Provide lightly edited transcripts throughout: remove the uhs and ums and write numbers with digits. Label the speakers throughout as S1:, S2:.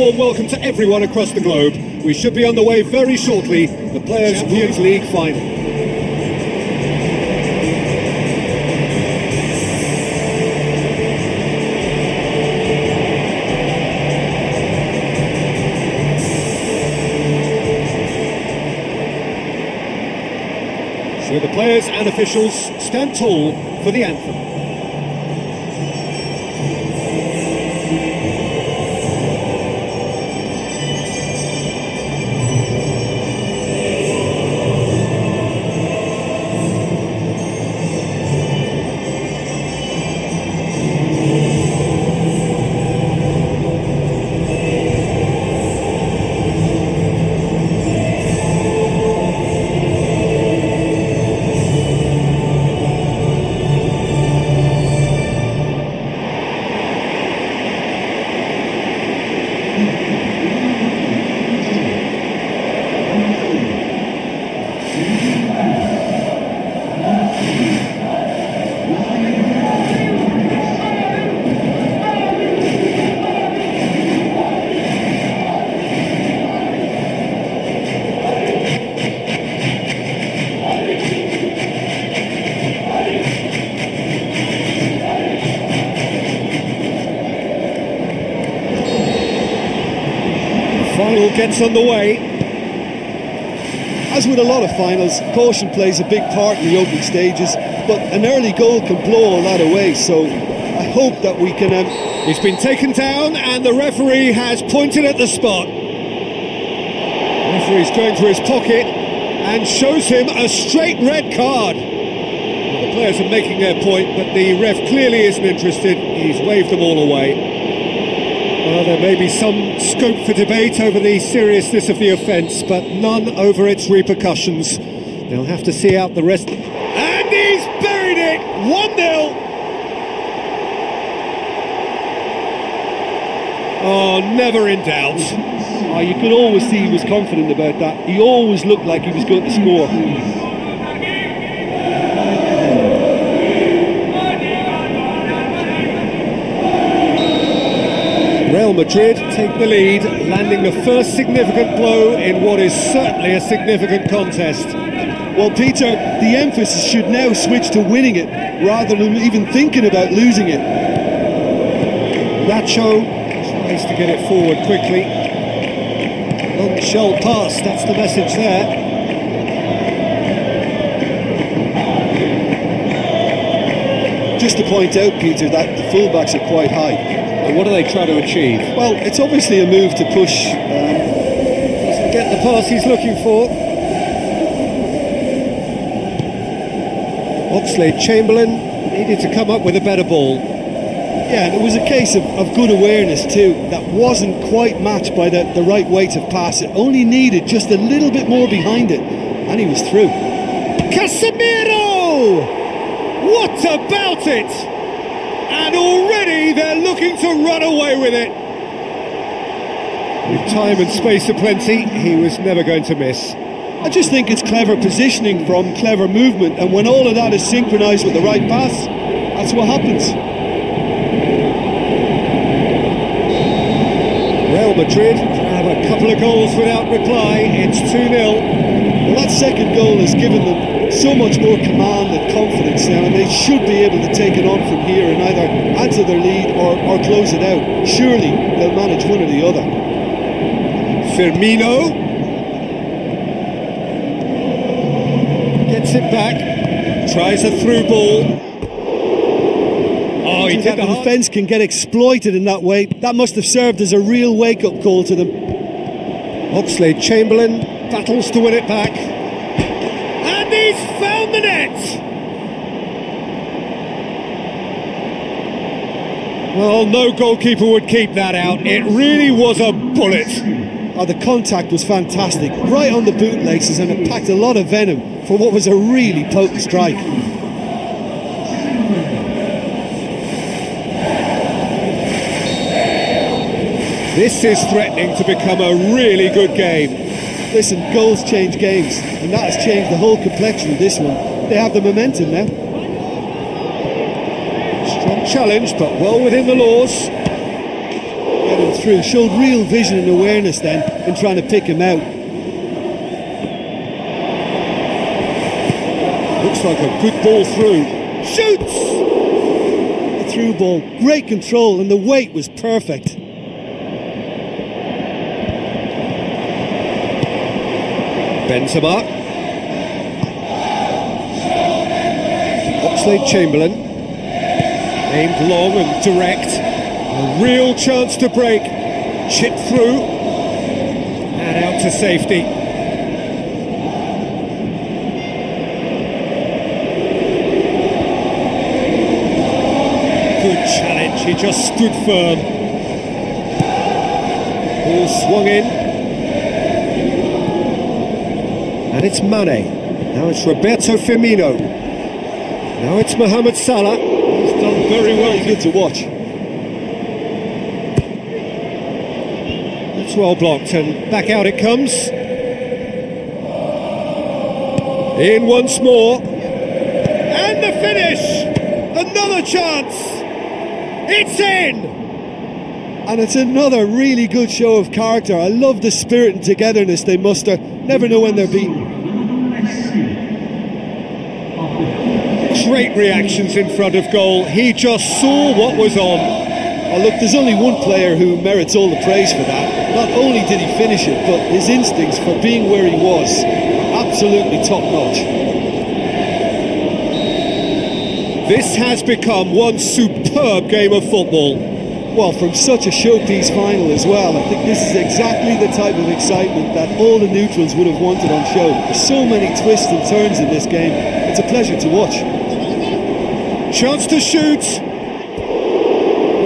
S1: warm welcome to everyone across the globe. We should be on the way very shortly, the Players' Champions League final. So the players and officials stand tall for the anthem. Final gets underway.
S2: As with a lot of finals, caution plays a big part in the opening stages, but an early goal can blow all that away, so I hope that we can...
S1: He's been taken down and the referee has pointed at the spot. The referee's going to his pocket and shows him a straight red card. The players are making their point, but the ref clearly isn't interested. He's waved them all away. Well, there may be some scope for debate over the seriousness of the offence, but none over its repercussions. They'll have to see out the rest. And he's buried it! 1-0! Oh, never in doubt.
S2: Oh, you could always see he was confident about that. He always looked like he was going to score.
S1: Real Madrid take the lead, landing the first significant blow in what is certainly a significant contest.
S2: Well, Peter, the emphasis should now switch to winning it, rather than even thinking about losing it.
S1: Nacho tries to get it forward quickly. Long shell pass, that's the message there.
S2: Just to point out, Peter, that the fullbacks are quite high.
S1: And what do they try to achieve?
S2: Well, it's obviously a move to push.
S1: Doesn't get the pass he's looking for. Oxlade-Chamberlain needed to come up with a better ball.
S2: Yeah, and it was a case of good awareness too. That wasn't quite matched by the right weight of pass. It only needed just a little bit more behind it, and he was through.
S1: Casemiro! What about it? And already they're looking to run away with it. With time and space aplenty, he was never going to miss.
S2: I just think it's clever positioning from clever movement, and when all of that is synchronised with the right pass, that's what happens.
S1: Real Madrid have a couple of goals without reply. It's 2-0.
S2: Well, that second goal has given them so much more command and confidence now, and they should be able to take it on from here and either add to their lead or close it out. Surely they'll manage one or the other.
S1: Firmino gets it back, tries a through ball. Oh, he did
S2: the defence can get exploited in that way. That must have served as a real wake-up call to them.
S1: Oxlade-Chamberlain battles to win it back. He's found the net! Well, no goalkeeper would keep that out. It really was a bullet.
S2: Oh, the contact was fantastic, right on the bootlaces, and it packed a lot of venom for what was a really potent strike.
S1: This is threatening to become a really good game.
S2: Listen, goals change games, and that has changed the whole complexion of this one. They have the momentum now.
S1: Strong challenge, but well within the laws.
S2: get him through. Showed real vision and awareness then in trying to pick him out.
S1: Looks like a good ball through. Shoots!
S2: The through ball, great control, and the weight was perfect.
S1: Benzema. Oxlade-Chamberlain. Aimed long and direct. A real chance to break. Chip through. And out to safety. Good challenge, he just stood firm. Ball swung in. And it's Mane. Now it's Roberto Firmino. Now it's Mohamed Salah. He's done very well.
S2: Good to watch.
S1: It's well blocked, and back out it comes. In once more. And the finish! Another chance! It's in!
S2: And it's another really good show of character. I love the spirit and togetherness they muster. Never know when they're beaten.
S1: Great reactions in front of goal. He just saw what was on.
S2: Oh, look, there's only one player who merits all the praise for that. Not only did he finish it, but his instincts for being where he was, absolutely top-notch.
S1: This has become one superb game of football.
S2: Well, from such a showpiece final as well, I think this is exactly the type of excitement that all the neutrals would have wanted on show. There's so many twists and turns in this game. It's a pleasure to watch.
S1: Chance to shoot.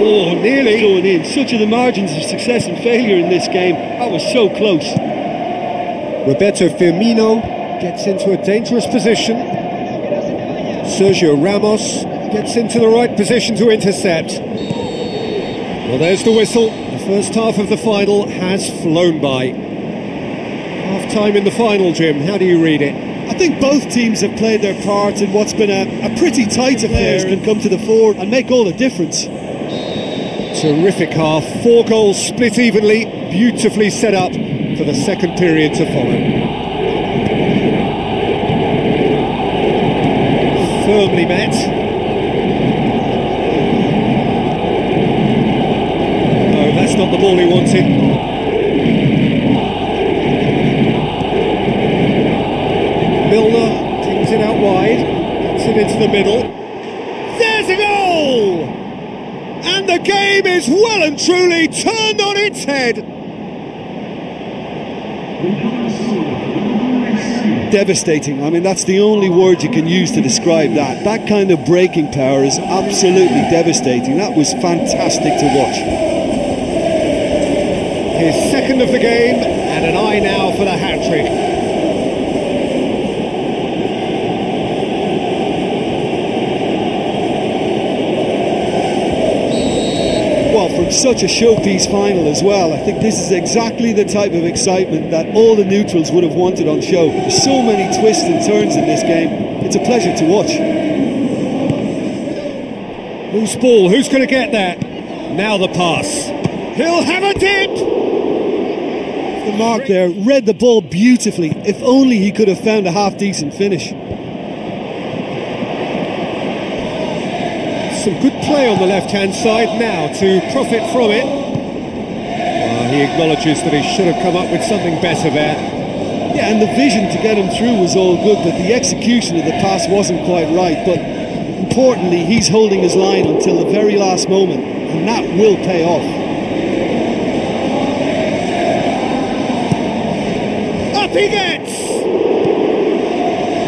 S1: Oh, nearly
S2: going in. Such are the margins of success and failure in this game. That was so close.
S1: Roberto Firmino gets into a dangerous position. Sergio Ramos gets into the right position to intercept. Well, there's the whistle. The first half of the final has flown by. Half-time in the final, Jim. How do you read it?
S2: I think both teams have played their part in what's been a pretty tight affair and come to the fore and make all the difference.
S1: Terrific half. 4 goals split evenly. Beautifully set up for the second period to follow. Firmly met. No, that's not the ball he wanted. Milner brings it out wide, gets it into the middle. There's a goal! And the game is well and truly turned on its head.
S2: Devastating. I mean, that's the only word you can use to describe that. That kind of breaking power is absolutely devastating. That was fantastic to watch.
S1: His second of the game, and an eye now for the hat-trick.
S2: Well, from such a showpiece final as well, I think this is exactly the type of excitement that all the neutrals would have wanted on show. There's so many twists and turns in this game. It's a pleasure to watch.
S1: Loose ball, who's going to get that? Now the pass. He'll have a dip!
S2: The mark there, read the ball beautifully. If only he could have found a half-decent finish.
S1: Some good play on the left-hand side now to profit from it. He acknowledges that he should have come up with something better there.
S2: Yeah, and the vision to get him through was all good, but the execution of the pass wasn't quite right. But importantly, he's holding his line until the very last moment, and that will pay off.
S1: Up he gets!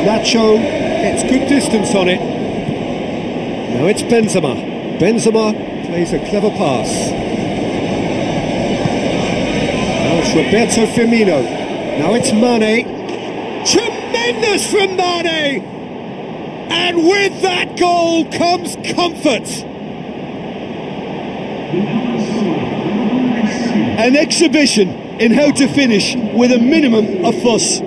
S1: Nacho gets good distance on it. Now it's Benzema. Benzema plays a clever pass. Now it's Roberto Firmino. Now it's Mane. Tremendous from Mane! And with that goal comes comfort.
S2: An exhibition in how to finish with a minimum of fuss.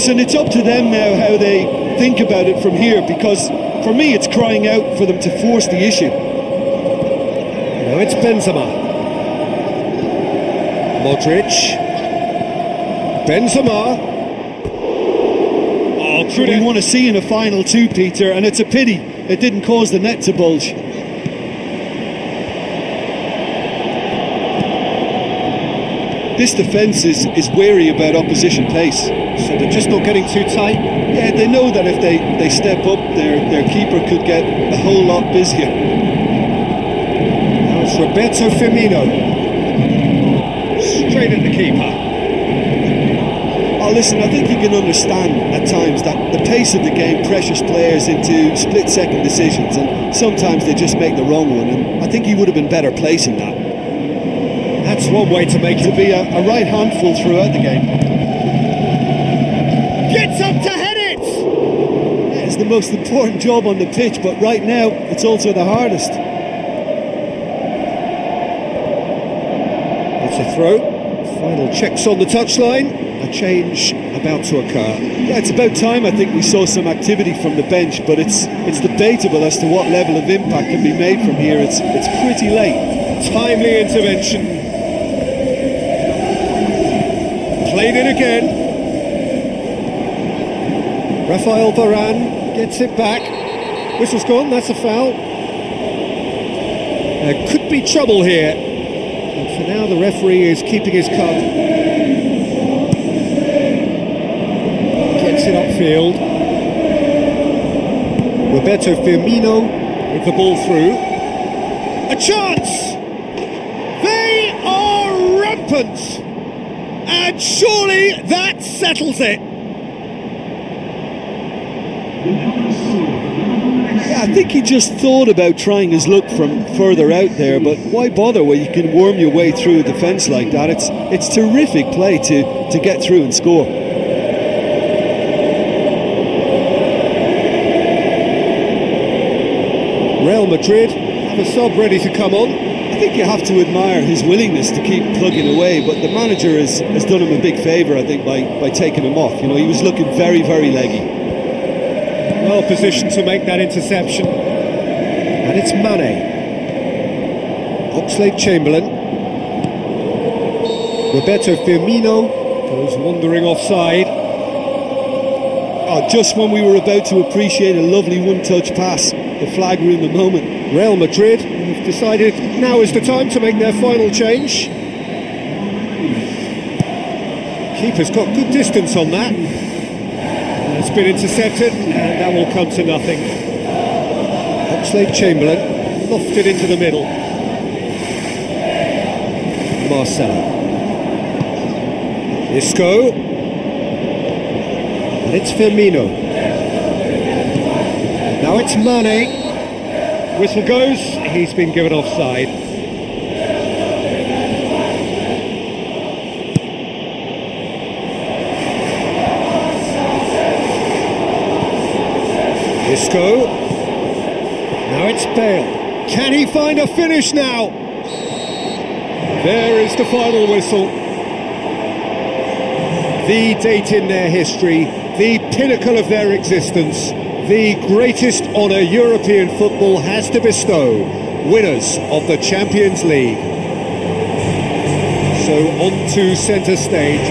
S2: Listen, it's up to them now how they think about it from here, because for me it's crying out for them to force the issue.
S1: Now it's Benzema. Modric. Benzema. Oh,
S2: What we want to see in a final two, Peter, and it's a pity it didn't cause the net to bulge. This defence is wary about opposition pace.
S1: So they're just not getting too tight?
S2: Yeah, they know that if they step up, their keeper could get a whole lot busier.
S1: Now it's Roberto Firmino. Straight at the keeper.
S2: Oh, listen, I think you can understand at times that the pace of the game pressures players into split-second decisions, and sometimes they just make the wrong one, and I think he would have been better placing that.
S1: That's one way to make it.
S2: To be a right handful throughout the game.
S1: Gets up to head it!
S2: Yeah, it's the most important job on the pitch, but right now it's also the hardest.
S1: It's a throw. Final checks on the touchline. A change about to occur.
S2: Yeah, it's about time I think we saw some activity from the bench, but it's debatable as to what level of impact can be made from here. It's pretty late.
S1: Timely intervention. Played in again. Rafael Varane gets it back. Whistle's gone, that's a foul. There could be trouble here. And for now the referee is keeping his calm. Gets it upfield. Roberto Firmino with the ball through. A chance! They are rampant! And surely that settles it.
S2: Yeah, I think he just thought about trying his luck from further out there, but why bother when you can worm your way through a defence like that? It's terrific play to get through and score.
S1: Real Madrid have a sub ready to come on.
S2: I think you have to admire his willingness to keep plugging away, but the manager has done him a big favour, I think, by taking him off. You know, he was looking very, very leggy.
S1: Well positioned to make that interception. And it's Mane. Oxlade-Chamberlain. Roberto Firmino goes wandering offside.
S2: Oh, just when we were about to appreciate a lovely one-touch pass, the flag ruined the moment.
S1: Real Madrid have decided now is the time to make their final change. Keeper's got good distance on that. It's been intercepted, and that will come to nothing. Oxlade-Chamberlain lofted into the middle. Marcelo. Isco. And it's Firmino. Now it's Mane. Whistle goes, he's been given offside. Isco. Now it's Bale. Can he find a finish now? There is the final whistle. The date in their history, the pinnacle of their existence, the greatest honour European football has to bestow, winners of the Champions League. So on to centre stage.